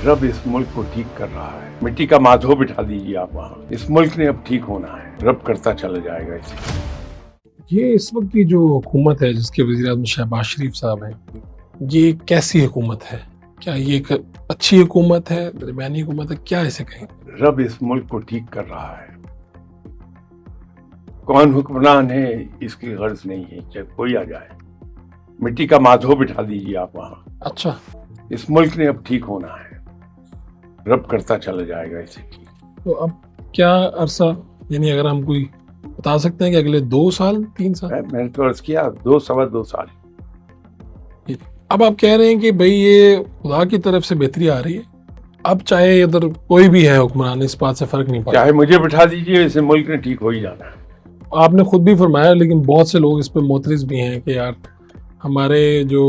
रब इस मुल्क को ठीक कर रहा है। मिट्टी का माधो बिठा दीजिए आप वहाँ। इस मुल्क ने अब ठीक होना है, रब करता चला जाएगा इसे। ये इस वक्त की जो हुकूमत है जिसके वज़ीर-ए-आज़म शहबाज शरीफ साहब हैं, ये कैसी हुकूमत है? क्या ये एक अच्छी हुकूमत है, दरमियानी हुकूमत है, क्या इसे कहें? रब इस मुल्क को ठीक कर रहा है। कौन हुक्मरान है इसकी गर्ज नहीं है, चाहे कोई आ जाए। मिट्टी का माधो बिठा दीजिए आप वहाँ। अच्छा, इस मुल्क ने अब ठीक होना है, रब करता चला जाएगा इसे ठीक। तो अब क्या अरसा, यानी अगर हम कोई बता सकते हैं कि अगले 2 साल 3 साल? मैंने तो अर्ज किया 2-2.25 साल। अब आप कह रहे हैं कि भाई ये खुदा की तरफ से बेहतरी आ रही है, अब चाहे इधर कोई भी है हुक्मरान, इस बात से फर्क नहीं पड़ता। चाहे मुझे बिठा दीजिए, इसे मुल्क ने ठीक हो ही जाना है। आपने खुद भी फरमाया, लेकिन बहुत से लोग इस पे मोतरिज भी हैं कि यार हमारे जो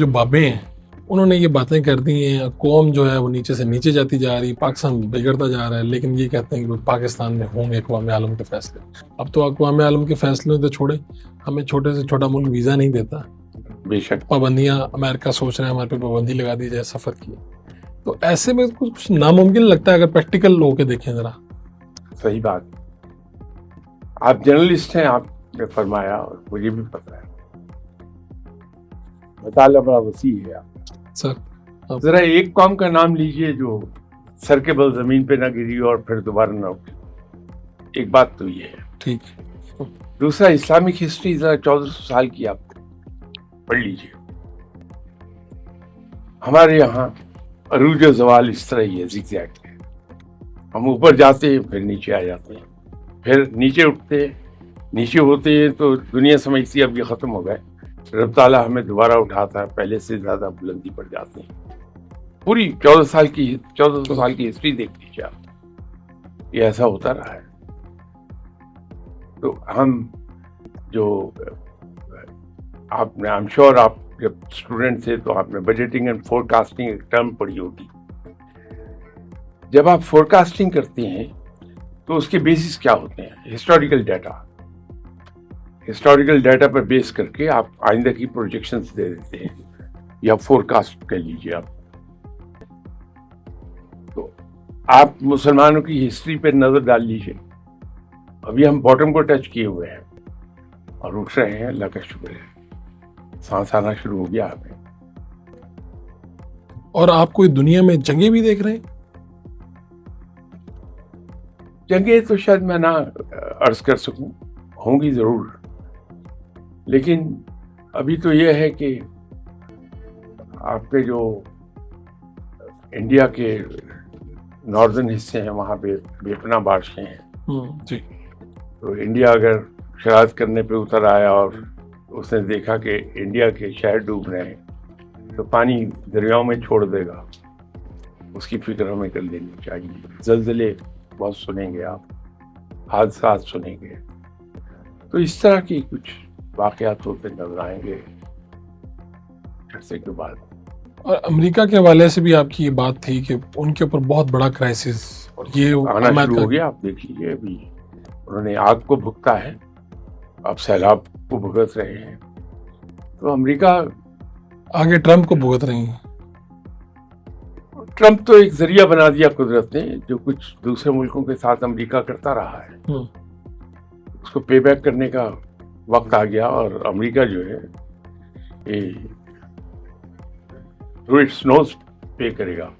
बाबे हैं उन्होंने ये बातें कर दी हैं, कौम जो है वो नीचे से नीचे जाती जा रही, पाकिस्तान बिगड़ता जा रहा है, लेकिन ये कहते हैं कि पाकिस्तान में होंगे अक़वाम आलम के फैसले। अब तो अक़वाम आलम के फैसले तो छोड़े, हमें छोटे से छोटा मुल्क वीज़ा नहीं देता, बेशक पाबंदियां अमेरिका सोच रहे हैं हमारे पे पाबंदी लगा दी जाए सफ़र की। तो ऐसे में कुछ नामुमकिन लगता है अगर प्रैक्टिकल होकर देखें ज़रा। सही बात। आप जर्नलिस्ट हैं, आपने फरमाया और मुझे भी पता है, मुताला बड़ा वसी है आप। सर जरा एक कौम का नाम लीजिए जो सर के बल जमीन पे ना गिरी और फिर दोबारा ना उठी। एक बात तो ये है। ठीक। दूसरा, इस्लामिक हिस्ट्री जरा 1400 साल की आप पढ़ लीजिए। हमारे यहाँ अरूज और जवाल इस तरह ही है, ज़िगज़ैग है। हम ऊपर जाते हैं फिर नीचे आ जाते हैं, फिर नीचे उठते हैं, नीचे होते हैं तो दुनिया समझती है अब ये ख़त्म हो गए, रब ताला हमें दोबारा उठाता है, पहले से ज़्यादा बुलंदी पर जाते हैं। पूरी 1400 साल की हिस्ट्री देख लीजिए आप, ये ऐसा होता रहा है। तो हम जो आपने, आई एम श्योर आप जब स्टूडेंट थे तो आपने बजटिंग एंड फोरकास्टिंग एक टर्म पढ़ी होगी। जब आप फोरकास्टिंग करते हैं तो उसके बेसिस क्या होते हैं? Historical data. हिस्टोरिकल डाटा पर बेस करके आप आइंदा की प्रोजेक्शंस दे देते हैं या फोरकास्ट कर लीजिए आप। तो आप मुसलमानों की हिस्ट्री पर नजर डाल लीजिए, अभी हम बॉटम को टच किए हुए हैं और उठ रहे हैं, अल्लाह का शुक्र है, सांस आना शुरू हो गया हमें। और आप कोई दुनिया में जंगें भी देख रहे हैं? जंगें तो शायद मैं ना अर्ज कर सकूं, होंगी जरूर, लेकिन अभी तो यह है कि आपके जो इंडिया के नॉर्दर्न हिस्से हैं वहाँ पे बेपनाह बारिशें हैं जी। तो इंडिया अगर शरारत करने पे उतर आया और उसने देखा कि इंडिया के शहर डूब रहे हैं तो पानी दरियाओं में छोड़ देगा, उसकी फिक्र हमें कर लेनी चाहिए। जल्जले बहुत सुनेंगे आप, हादसात सुनेंगे, तो इस तरह की कुछ वाक़यात होते नजर आएंगे अरसे के बाद। और अमेरिका के हवाले से भी आपकी ये बात थी कि उनके ऊपर बहुत बड़ा क्राइसिस और ये आना शुरू हो गया। आप देख लीजिए, अभी उन्होंने आग को भुगता है, अब सैलाब को भुगत रहे हैं, तो अमेरिका आगे ट्रंप को भुगत रही है। ट्रंप तो एक जरिया बना दिया कुदरत ने, जो कुछ दूसरे मुल्कों के साथ अमेरिका करता रहा है उसको पे बैक करने का वक्त आ गया और अमेरिका जो है ये थ्रू इट्स नोज पे करेगा।